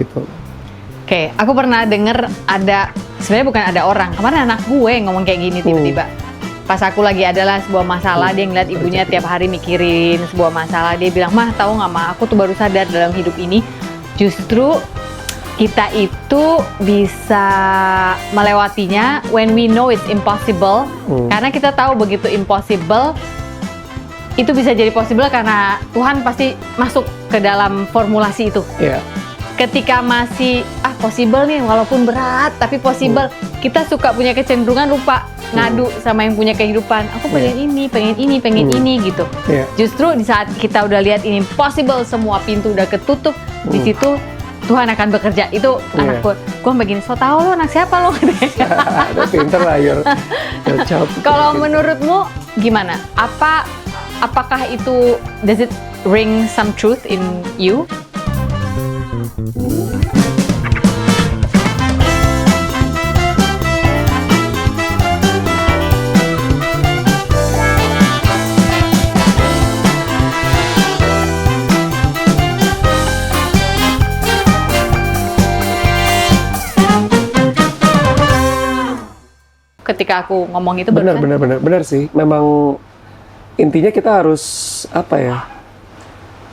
gitu. Oke, aku pernah denger sebenarnya bukan ada orang, kemarin anak gue ngomong kayak gini tiba-tiba. Pas aku lagi adalah sebuah masalah, dia ngeliat ibunya tiap hari mikirin sebuah masalah, dia bilang, "Mah, tahu nggak, Mah, aku tuh baru sadar dalam hidup ini, justru kita itu bisa melewatinya when we know it's impossible, karena kita tahu begitu impossible, itu bisa jadi possible karena Tuhan pasti masuk ke dalam formulasi itu." Iya. Ketika masih possible nih, walaupun berat tapi possible, kita suka punya kecenderungan lupa ngadu sama yang punya kehidupan. Aku pengen ini, pengen ini gitu. Justru di saat kita udah lihat ini possible, semua pintu udah ketutup, di situ Tuhan akan bekerja. Itu anakku, gue begini, so tau lo anak siapa lo? Udah pinter lah your child. Kalau menurutmu gimana? Apakah itu, does it ring some truth in you? Ketika aku ngomong itu benar sih. Memang intinya kita harus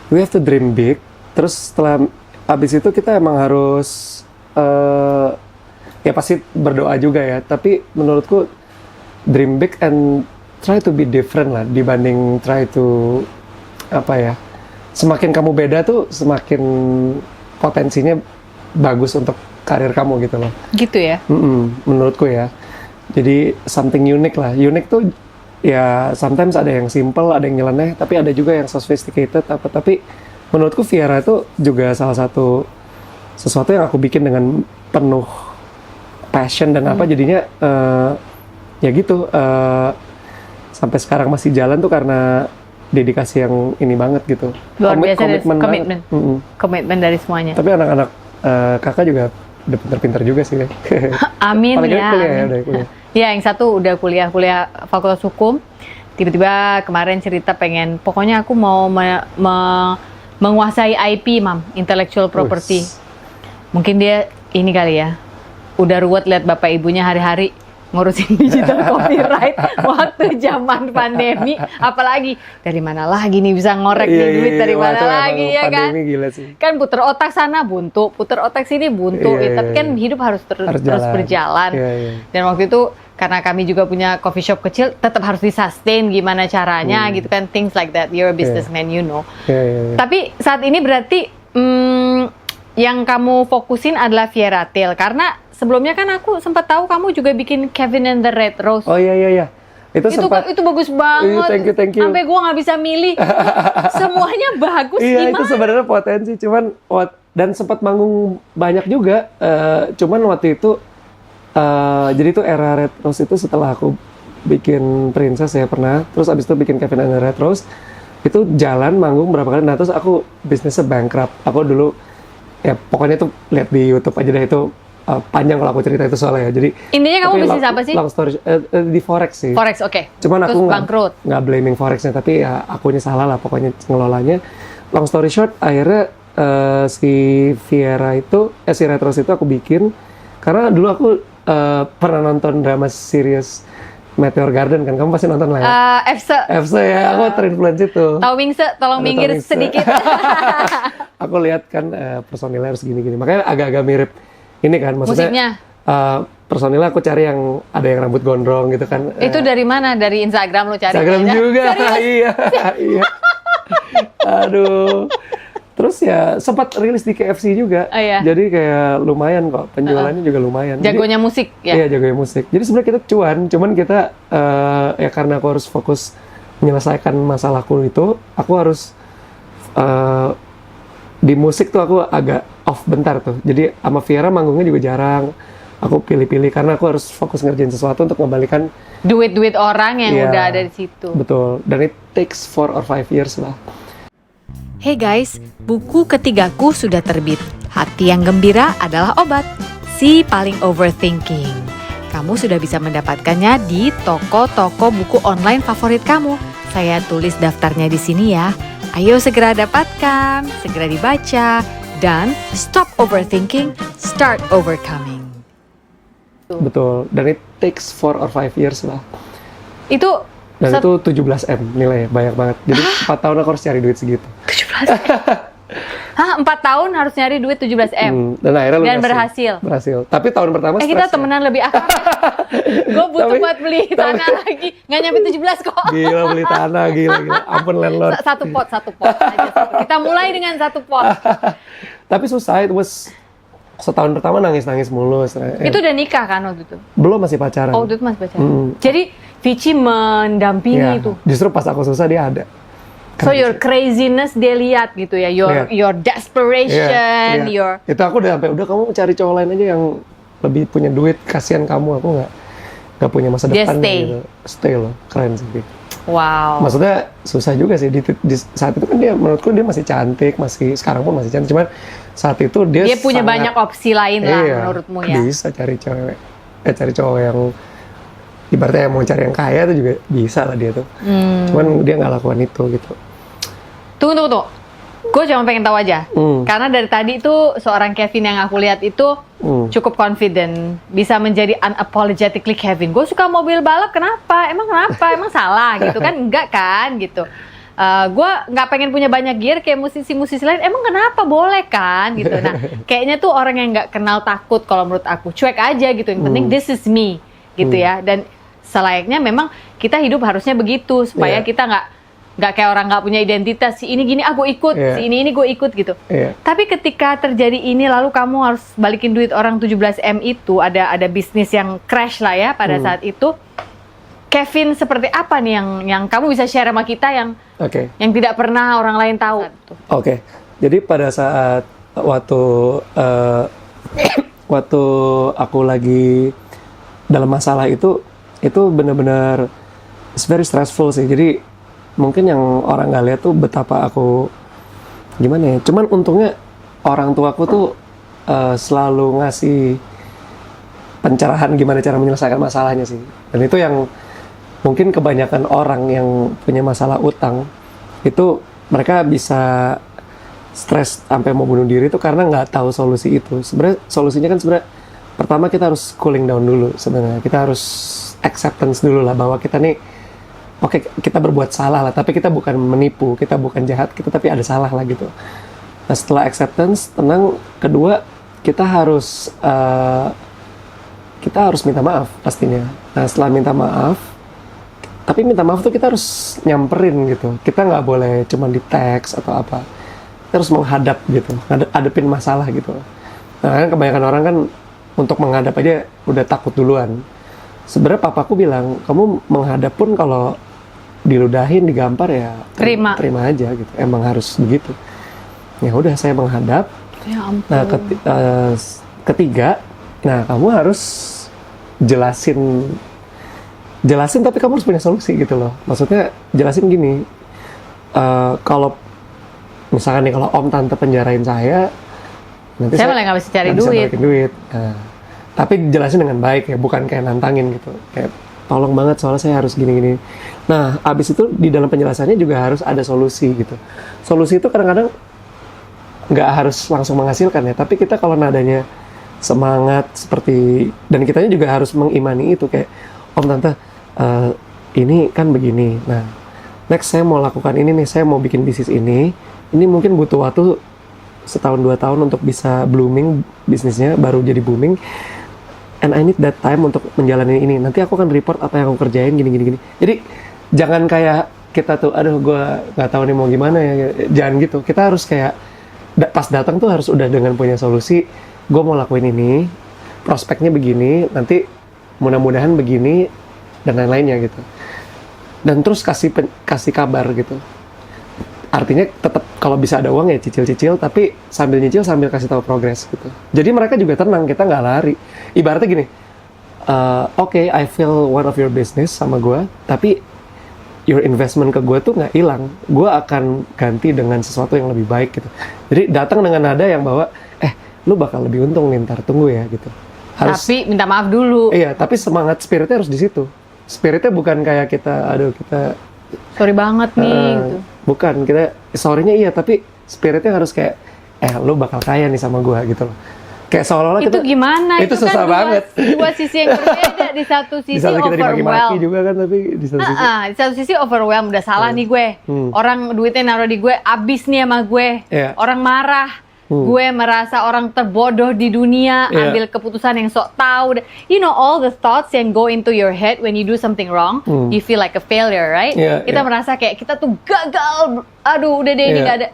we have to dream big. Terus setelah abis itu kita emang harus ya pasti berdoa juga ya. Tapi menurutku dream big and try to be different lah dibanding try to semakin kamu beda tuh semakin potensinya bagus untuk karir kamu gitu loh. Gitu ya? Menurutku ya. Jadi something unique lah. Unik tuh ya sometimes ada yang simple, ada yang nyeleneh, tapi ada juga yang sophisticated tapi menurutku Viera itu juga salah satu sesuatu yang aku bikin dengan penuh passion dan jadinya ya gitu sampai sekarang masih jalan tuh karena dedikasi yang ini banget gitu. Luar biasa, komitmen dari semuanya. Tapi anak-anak kakak juga udah pinter-pinter juga sih. Amin ya. Kuliah. Ya, yang satu udah kuliah Fakultas Hukum. Tiba-tiba kemarin cerita pokoknya aku mau menguasai IP, Mam, intellectual property. Mungkin dia ini kali ya, udah ruwet lihat bapak ibunya hari-hari ngurusin digital copyright waktu zaman pandemi, apalagi dari mana lagi nih bisa ngorek duit dari mana lagi ya kan? Gila sih. Kan puter otak sana buntu, puter otak sini buntu, tapi kan hidup harus terus berjalan. Dan waktu itu karena kami juga punya coffee shop kecil, tetap harus disustain gimana caranya gitu kan, things like that. You're a businessman, you know. Tapi saat ini berarti yang kamu fokusin adalah Viera Tail, karena sebelumnya kan aku sempat tahu kamu juga bikin Kevin and the Red Rose. Oh iya. Itu bagus banget. Thank you. Sampai gue nggak bisa milih. Semuanya bagus. Iya, gimana? itu sebenarnya potensi. Cuman dan sempat manggung banyak juga. Cuman waktu itu jadi itu era Red Rose itu setelah aku bikin Princess ya pernah. Terus abis itu bikin Kevin and the Red Rose. Itu jalan manggung berapa kali. Nah terus aku bisnisnya bankrupt. Aku dulu ya pokoknya tuh lihat di YouTube aja deh itu. Panjang kalau aku cerita itu soalnya ya. Jadi intinya kamu bisnis apa sih? Long story di forex sih. Forex, oke. Cuman terus aku nggak blaming forexnya, tapi ya akunya salah lah pokoknya ngelolanya. Long story short, akhirnya si Viera itu, si Red Rose itu aku bikin karena dulu aku pernah nonton drama series Meteor Garden kan, kamu pasti nonton lah ya. FC ya, aku terinfluence itu. Tahu Mingse, tolong minggir sedikit. Aku lihat kan personilnya harus gini-gini, makanya agak-agak mirip. Ini kan maksudnya personilnya aku cari yang ada yang rambut gondrong gitu kan. Itu dari mana? Dari Instagram lo cari? Instagram juga. Iya. Aduh. Terus ya sempat rilis di KFC juga. Jadi kayak lumayan kok, penjualannya juga lumayan. Jagonya musik ya? Iya, jagonya musik. Jadi sebenarnya kita cuman kita ya karena aku harus fokus menyelesaikan masalahku itu, aku harus di musik tuh aku agak off bentar tuh. Jadi sama Viera manggungnya juga jarang. Aku pilih-pilih karena aku harus fokus ngerjain sesuatu untuk mengembalikan duit orang yang udah ada di situ. Betul. Dan it takes 4 or 5 years lah. Hey guys, buku ketigaku sudah terbit. Hati yang gembira adalah obat. Si paling overthinking. Kamu sudah bisa mendapatkannya di toko-toko buku online favorit kamu. Saya tulis daftarnya di sini ya. Ayo segera dapatkan, segera dibaca, dan stop overthinking, start overcoming. Betul. Dan it takes 4 or 5 years lah. Itu Dan itu 17M nilainya, banyak banget. Jadi 4 tahun aku harus cari duit segitu. 17 M. Hah, 4 tahun harus nyari duit 17 M. Dan akhirnya Dan berhasil. Berhasil. Tapi tahun pertama Kita stres ya. temenan lebih akrab. Gue butuh Tapi- buat beli tanah lagi. Nggak nyampe 17 kok. Gila beli tanah, gila. Ampun landlord. Satu pot aja. Satu. Kita mulai dengan satu pot. Tapi susah, it was setahun pertama nangis-nangis mulu. Itu udah nikah kan waktu itu? Belum, masih pacaran. Oh, waktu itu masih pacaran. Jadi Vici mendampingi Iya. itu. Justru pas aku susah dia ada. So your craziness dia lihat gitu ya, your Iya. desperation, your Itu aku udah sampai, udah kamu cari cowok lain aja yang lebih punya duit, kasihan kamu, aku nggak punya masa Dia depan stay. gitu. Stay loh, keren sih. wow. Maksudnya susah juga sih di saat itu kan dia, menurutku dia masih cantik, sekarang pun masih cantik, cuman saat itu dia Dia punya sangat- banyak opsi lain lah Iya, menurutmu ya. bisa cari cowok yang ibaratnya yang mau cari yang kaya itu juga bisa lah dia tuh. Cuman dia nggak lakukan itu gitu. Tunggu. Gue cuma pengen tahu aja. Karena dari tadi tuh seorang Kevin yang aku lihat itu cukup confident, bisa menjadi unapologetically Kevin. Gue suka mobil balap, kenapa? Emang salah gitu kan? Enggak kan gitu. Gue nggak pengen punya banyak gear kayak musisi-musisi lain. Emang kenapa? Boleh kan gitu. Nah, kayaknya tuh orang yang nggak kenal takut kalau menurut aku. Cuek aja gitu. Yang penting this is me gitu ya. Dan selayaknya memang kita hidup harusnya begitu supaya kita nggak kayak orang nggak punya identitas. Si ini gini, gue ikut. Si ini gue ikut gitu. Tapi ketika terjadi ini, lalu kamu harus balikin duit orang 17 M itu, ada bisnis yang crash lah ya pada saat itu. Kevin seperti apa nih yang kamu bisa share sama kita yang tidak pernah orang lain tahu? Oke. Jadi pada saat waktu aku lagi dalam masalah itu benar-benar it's very stressful sih. Jadi mungkin yang orang nggak lihat tuh betapa aku gimana ya. Cuman untungnya orang tuaku tuh selalu ngasih pencerahan gimana cara menyelesaikan masalahnya sih. Dan itu yang mungkin kebanyakan orang yang punya masalah utang itu mereka bisa stres sampai mau bunuh diri itu karena nggak tahu solusi itu. Sebenarnya solusinya kan pertama kita harus cooling down dulu sebenarnya. Kita harus acceptance dulu lah bahwa kita nih kita berbuat salah lah, tapi kita bukan menipu, kita bukan jahat, kita tapi ada salah lah gitu. Nah setelah acceptance, tenang, kedua kita harus minta maaf pastinya. Nah setelah minta maaf, tapi minta maaf tuh kita harus nyamperin gitu. Kita nggak boleh cuma di teks atau apa. Kita harus menghadap gitu, hadapin masalah gitu. Nah kan kebanyakan orang kan untuk menghadap aja udah takut duluan. Sebenarnya papaku bilang, kamu menghadap pun kalau diludahin, digampar ya terima aja gitu. Emang harus begitu. Ya udah saya menghadap. Ya ampun. Nah ketiga, nah kamu harus jelasin tapi kamu harus punya solusi gitu loh. Maksudnya jelasin gini, kalau misalkan nih kalau om tante penjarain saya, nanti saya malah nggak bisa cari nggak bisa duit. balikin duit. Nah, tapi jelasin dengan baik ya, bukan kayak nantangin gitu. Kayak tolong banget soalnya saya harus gini-gini. Nah, abis itu di dalam penjelasannya juga harus ada solusi gitu. Solusi itu kadang-kadang nggak harus langsung menghasilkan ya, tapi kita kalau nadanya semangat seperti, dan kitanya juga harus mengimani itu kayak, om tante ini kan begini. Nah, next saya mau lakukan ini nih, saya mau bikin bisnis ini mungkin butuh waktu 1-2 tahun untuk bisa blooming bisnisnya, baru jadi booming. And I need that time untuk menjalani ini. Nanti aku akan report apa yang aku kerjain gini. Jadi jangan kayak kita tuh, aduh gue nggak tahu nih mau gimana ya. Jangan gitu. Kita harus kayak pas datang tuh harus udah dengan punya solusi. Gue mau lakuin ini, prospeknya begini, nanti mudah-mudahan begini dan lain-lainnya gitu. Dan terus kasih kabar gitu. Artinya tetap kalau bisa ada uang ya cicil-cicil, tapi sambil nyicil sambil kasih tahu progres gitu. Jadi mereka juga tenang, kita nggak lari. Ibaratnya gini, oke, I feel one of your business sama gue, tapi your investment ke gue tuh nggak hilang. Gue akan ganti dengan sesuatu yang lebih baik gitu. Jadi datang dengan nada yang bahwa, lu bakal lebih untung nih, ntar tunggu ya gitu. Tapi minta maaf dulu. Iya, tapi semangat spiritnya harus di situ. Spiritnya bukan kayak kita Sorry banget nih gitu. Bukan, kita sorry-nya iya, tapi spiritnya harus kayak lu bakal kaya nih sama gue gitu loh. Kayak seolah-olah Itu kita, gimana? itu susah kan banget. dua sisi yang berbeda. Di satu Di sisi satu kita dimaki-maki overwhelmed. juga kan, tapi di satu sisi Di satu sisi overwhelmed, udah salah nih gue. Orang duitnya naruh di gue, abis nih sama gue. Iya. Orang marah. Gue merasa orang terbodoh di dunia, Iya. ambil keputusan yang sok tahu. You know all the thoughts yang go into your head when you do something wrong, you feel like a failure, right? Iya, Kita iya. merasa kayak kita tuh gagal. Aduh, udah deh ini Iya. gak ada.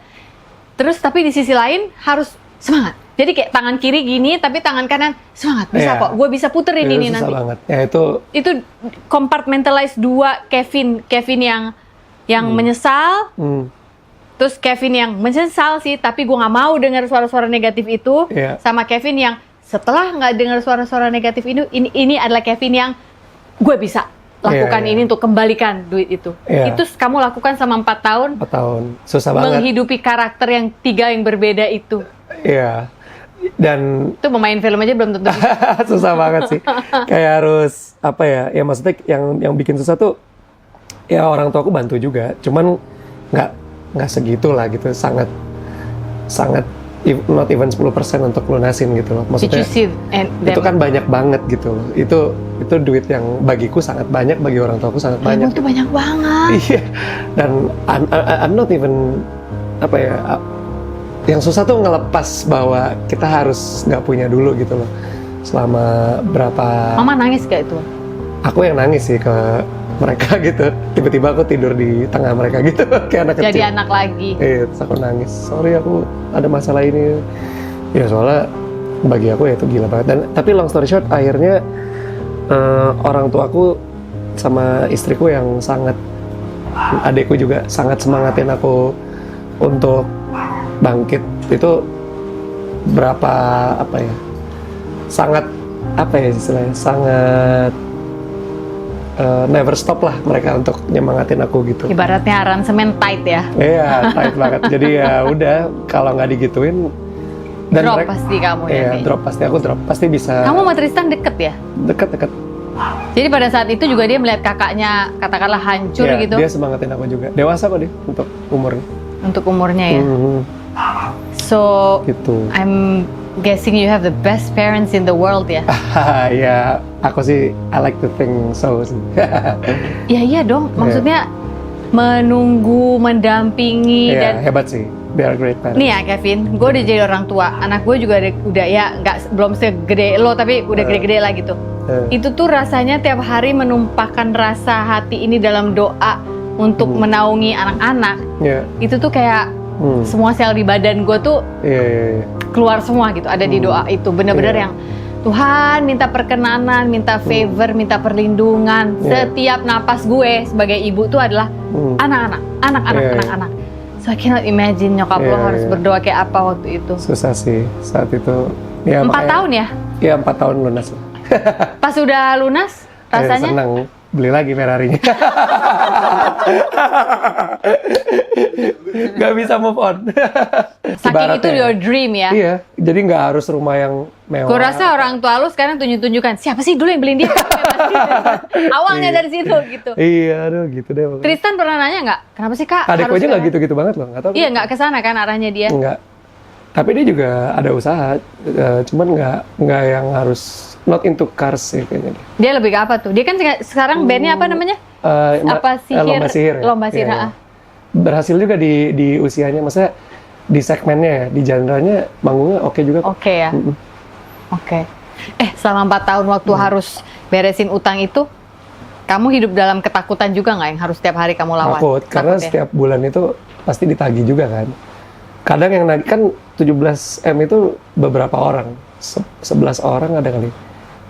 Terus tapi di sisi lain harus semangat. Jadi kayak tangan kiri gini, tapi tangan kanan semangat, bisa Iya. kok. Gue bisa puterin itu ini susah nanti. banget. Ya itu Itu compartmentalize dua Kevin yang menyesal, terus Kevin yang menyesal sih, tapi gue nggak mau dengar suara-suara negatif itu, Iya. sama Kevin yang setelah nggak dengar suara-suara negatif ini adalah Kevin yang gue bisa lakukan Iya, iya. ini untuk kembalikan duit itu. Iya. Itu kamu lakukan sama 4 tahun, 4 tahun susah banget. menghidupi karakter yang 3 yang berbeda itu. Iya. Dan Itu pemain film aja belum tentu bisa. susah banget sih. Kayak harus apa ya? Ya maksudnya yang bikin susah tuh ya orang tua aku bantu juga. Cuman nggak segitulah gitu. Sangat not even 10% untuk lunasin gitu loh. Did you Maksudnya see itu kan banyak banget gitu loh. Itu duit yang bagiku sangat banyak, bagi orang tuaku sangat banyak. itu banyak banget. Iya. Dan I'm not even apa ya? Yang susah tuh ngelepas bahwa kita harus nggak punya dulu gitu loh. Selama berapa? Mama nangis gak itu? Aku yang nangis sih ke mereka gitu. Tiba-tiba aku tidur di tengah mereka gitu, kayak anak Jadi kecil. anak lagi. Iya, terus aku nangis. Sorry aku ada masalah ini. Ya soalnya bagi aku ya itu gila banget. Dan tapi long story short, akhirnya orang tuaku sama istriku yang sangat, adikku juga sangat semangatin aku untuk bangkit. Itu berapa apa ya? Sangat apa ya istilahnya? Sangat never stop lah mereka untuk nyemangatin aku gitu. Ibaratnya aransemen tight ya. Iya, tight banget. Jadi ya udah, kalau nggak digituin dan Drop mereka, pasti kamu ya. iya, kayaknya. drop pasti, aku drop pasti bisa. Kamu sama Tristan deket ya? Deket. Jadi pada saat itu juga dia melihat kakaknya katakanlah hancur Iya, gitu dia semangatin aku juga. Dewasa kok dia untuk umurnya. untuk umurnya ya. So Gitu. I'm guessing you have the best parents in the world ya. Ya, aku sih I like to think so sih. Ya iya dong. Maksudnya menunggu, mendampingi Iya, dan hebat sih. They are great parents. nih ya Kevin, gue udah jadi orang tua. Anak gue juga udah ya belum segede lo tapi udah gede-gede lah gitu. Itu tuh rasanya tiap hari menumpahkan rasa hati ini dalam doa untuk menaungi anak-anak. Iya. Itu tuh kayak semua sel di badan gue tuh Iya. keluar semua gitu, ada di doa itu. Bener-bener Iya. yang Tuhan minta perkenanan, minta favor, minta perlindungan. Iya. Setiap napas gue sebagai ibu tuh adalah anak-anak. Iya. So I cannot imagine nyokap lo Iya, harus iya. berdoa kayak apa waktu itu. Susah sih saat itu. Ya, 4 makanya- tahun ya? Iya, 4 tahun lunas. Pas udah lunas, rasanya Senang. Beli lagi Ferrari-nya. Gak bisa move on. saking Ibaratnya itu your dream ya. Iya, jadi nggak harus rumah yang mewah. Gue rasa orang tua lu sekarang tunjuk-tunjukkan siapa sih dulu yang beliin dia? Awalnya Iya. dari situ gitu. Iya, aduh gitu deh. pokoknya. Tristan pernah nanya nggak? Kenapa sih kak? Adikku harus aja nggak sekarang? gitu-gitu banget loh, nggak tahu. Iya nggak kesana kan arahnya dia. Nggak. Tapi dia juga ada usaha, cuman nggak yang harus not into cars sih kayaknya. Dia lebih ke apa tuh? Dia kan sekarang bandnya apa namanya? Apa sihir? Lomba sihir. Ya? Lomba sihir, Iya, ah. iya. Berhasil juga di usianya, maksudnya di segmennya ya, di genre-nya manggungnya oke juga. kok. Oke ya. Oke. Selama 4 tahun waktu harus beresin utang itu, kamu hidup dalam ketakutan juga nggak yang harus setiap hari kamu lawan? Takut, karena Takut ya? setiap bulan itu pasti ditagih juga kan. Kadang yang nagih kan 17M itu beberapa orang, 11 orang ada kali.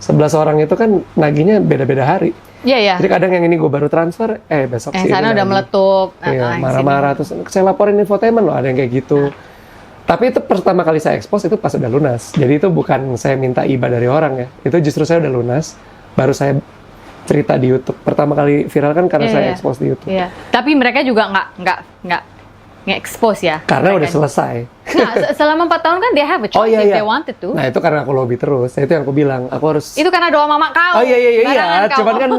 11 orang itu kan nagihnya beda-beda hari. Iya ya. Jadi kadang yang ini gue baru transfer, besok Yang sih sana ini udah nagih. meletup. Iya, yang marah-marah terus saya laporin infotainment loh, ada yang kayak gitu. Tapi itu pertama kali saya expose itu pas udah lunas. Jadi itu bukan saya minta IBA dari orang ya. Itu justru saya udah lunas, baru saya cerita di YouTube. Pertama kali viral kan karena Iya, saya iya. expose di YouTube. Iya. Tapi mereka juga nggak nge-expose ya. Karena udah mereka. selesai. Nah, selama 4 tahun kan they have a choice if they wanted to. Nah itu karena aku lobby terus, itu yang aku bilang, aku harus. Itu karena doa mama kau. Oh iya, barangan kau. cuman kan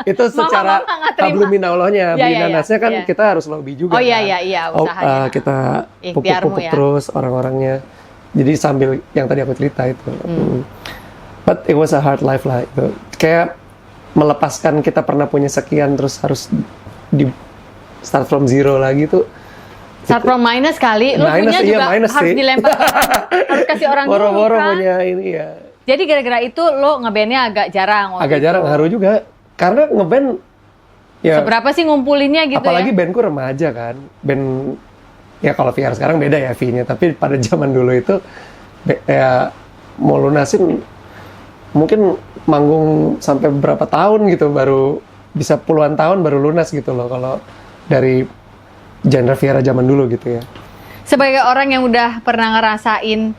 itu secara Mama nggak terima. habluminallahnya, Ya, ya, binanasnya kan ya. kita harus lobby juga. Oh iya, kan. iya, usahanya. Kita Ikhtiarmu pupuk-pupuk ya. terus orang-orangnya. Jadi sambil yang tadi aku cerita itu. But it was a hard life lah itu. Kayak melepaskan kita pernah punya sekian terus harus di start from zero lagi tuh. Start from minus kali, lu Minus, punya iya, juga minus harus sih. dilempar, harus kasih orang dulu Boro-boro kan. punya ini ya. Jadi gara-gara itu lo ngebandnya agak jarang waktu Agak itu. jarang ngaruh juga. Karena ngeband ya Seberapa sih ngumpulinnya gitu apalagi ya? bandku remaja kan. Band ya kalau VR sekarang beda ya fee-nya, tapi pada zaman dulu itu ya mau lunasin mungkin manggung sampai berapa tahun gitu baru bisa puluhan tahun baru lunas gitu loh kalau dari genre Viera zaman dulu gitu ya. Sebagai orang yang udah pernah ngerasain,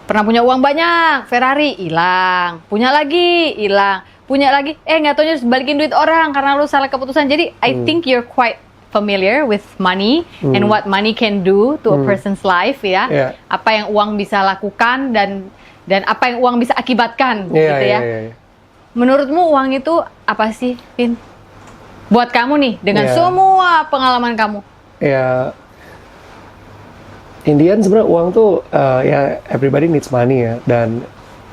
pernah punya uang banyak, Ferrari hilang, punya lagi hilang, punya lagi, nggak taunya harus balikin duit orang karena lu salah keputusan. Jadi I think you're quite familiar with money and what money can do to a person's life ya. Yeah. Apa yang uang bisa lakukan dan apa yang uang bisa akibatkan gitu ya. Iya. Menurutmu uang itu apa sih, Vin? Buat kamu nih dengan Yeah. semua pengalaman kamu. Ya, Indian sebenarnya uang tuh ya everybody needs money ya dan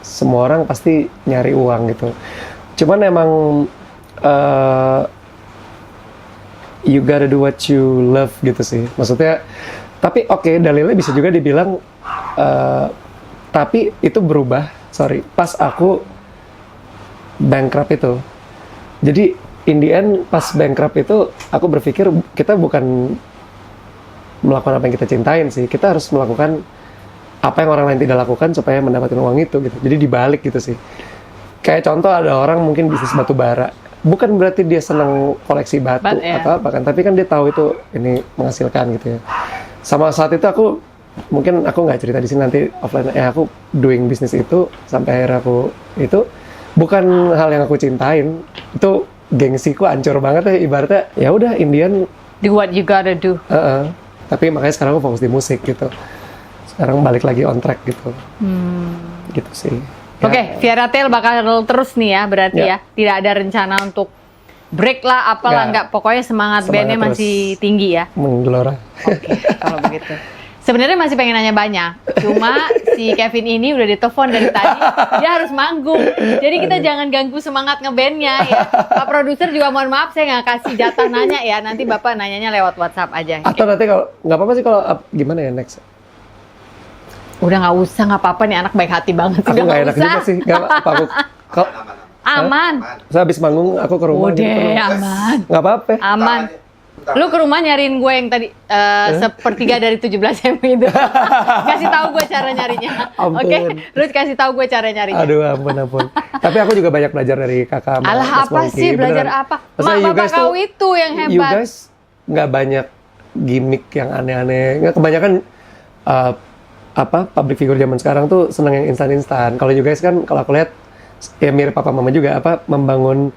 semua orang pasti nyari uang gitu. Cuman emang you gotta do what you love gitu sih. Maksudnya, tapi oke, dalilnya bisa juga dibilang tapi itu berubah. Sorry, pas aku bankrupt itu. Jadi in the end pas bankrupt itu aku berpikir kita bukan melakukan apa yang kita cintain sih, kita harus melakukan apa yang orang lain tidak lakukan supaya mendapatkan uang itu gitu. Jadi dibalik gitu sih. Kayak contoh ada orang mungkin bisnis batu bara, bukan berarti dia senang koleksi batu atau apa kan, tapi kan dia tahu itu ini menghasilkan gitu ya. Sama saat itu aku mungkin aku nggak cerita di sini nanti offline. Aku doing bisnis itu sampai akhirnya aku itu bukan hal yang aku cintain, itu gengsiku hancur banget ya ibaratnya. Ya udah Indian Do what you gotta do. Tapi makanya sekarang aku fokus di musik gitu. Sekarang balik lagi on track gitu. Gitu sih. Ya. Oke, Viera Tail bakal terus nih ya berarti Ya. ya. Tidak ada rencana untuk break lah apalah, Nggak. enggak. Pokoknya semangat bandnya Semangat masih terus. tinggi ya. Menggelora. Oke, kalau begitu. Sebenarnya masih pengen nanya banyak, cuma si Kevin ini udah ditelepon dari tadi, dia harus manggung. Jadi kita jangan ganggu semangat ngebandnya ya. Pak produser juga mohon maaf, saya nggak kasih jatah nanya ya. Nanti Bapak nanyanya lewat WhatsApp aja. Atau nanti kalau nggak apa-apa sih kalau gimana ya next? Udah nggak usah, nggak apa-apa nih anak baik hati banget. Aku Udah nggak enak juga sih. Nggak apa aku. Kalau Aman. saya habis manggung aku ke rumah. Udah, aman. Nggak apa-apa. Aman. Lu ke rumah nyariin gue yang tadi sepertiga dari 17 M itu. Kasih tahu gue cara nyarinya. Ampun. Oke, lu kasih tahu gue cara nyarinya. Aduh ampun. Tapi aku juga banyak belajar dari kakak. sama Alah Mas apa Mongki, sih, belajar beneran. apa? Maksudnya Mak you bapak guys kau tuh- itu yang You hebat. guys nggak banyak gimmick yang aneh-aneh. Nggak, kebanyakan public figure zaman sekarang tuh seneng yang instan-instan. Kalau you guys kan kalau aku lihat ya mirip papa mama juga membangun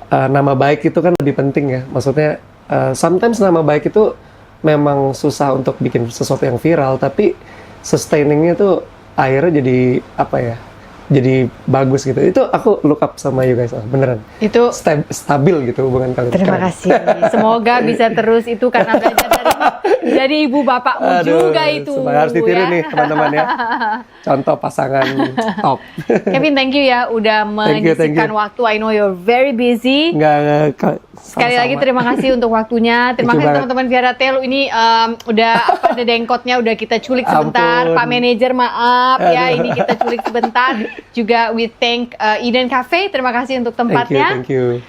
nama baik itu kan lebih penting ya. Maksudnya sometimes nama baik itu memang susah untuk bikin sesuatu yang viral, tapi sustainingnya tuh akhirnya jadi apa ya? Jadi bagus gitu. Itu aku look up sama you guys, beneran. Itu Stabil gitu hubungan kalian. terima Keren. kasih. Semoga bisa terus itu karena belajar dari ibu bapakmu Aduh, juga itu. harus ditiru ya. nih teman-teman ya. Contoh pasangan top. Kevin, thank you ya udah Thank you. menyisihkan waktu. I know you're very busy. Sekali lagi terima kasih untuk waktunya. Terima Thank you kasih banget. teman-teman Viera Tail. Ini udah ada dengkotnya udah kita culik sebentar. Ampun. Pak manajer maaf ya, Aduh. ini kita culik sebentar. Juga we thank Eden Cafe. Terima kasih untuk tempatnya. Thank you.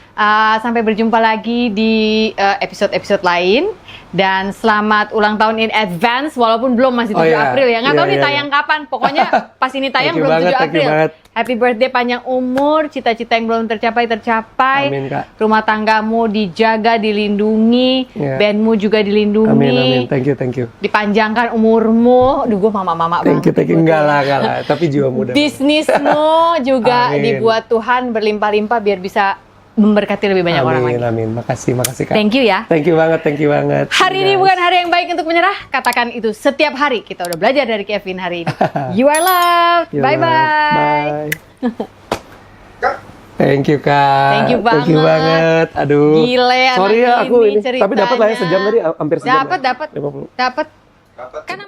Sampai berjumpa lagi di episode-episode lain. Dan selamat ulang tahun in advance, walaupun belum masih 7 April ya. Nggak tahu nih tayang kapan. Pokoknya pas ini tayang Thank you belum 7 banget, thank you April. banget. Happy birthday, panjang umur, cita-cita yang belum tercapai. Amin, Kak. Rumah tanggamu dijaga, dilindungi, Yeah. bandmu juga dilindungi. Amin. Thank you. Dipanjangkan umurmu. Duh, gue mama-mama Thank banget. you. Enggak lah. Tapi jiwa muda. Bisnismu juga Amin. dibuat Tuhan berlimpah-limpah biar bisa memberkati lebih banyak orang lagi. Amin. Makasih Kak. Thank you ya. Thank you banget. Hari ini bukan hari yang baik untuk menyerah. Katakan itu setiap hari. Kita udah belajar dari Kevin hari ini. You are loved. Bye-bye. Thank you Kak. Thank you banget. Aduh. Gile anak Sorry ya aku ini. ceritanya. Tapi dapat lah ya sejam tadi, hampir sejam. Dapat. 50. Dapat. Kan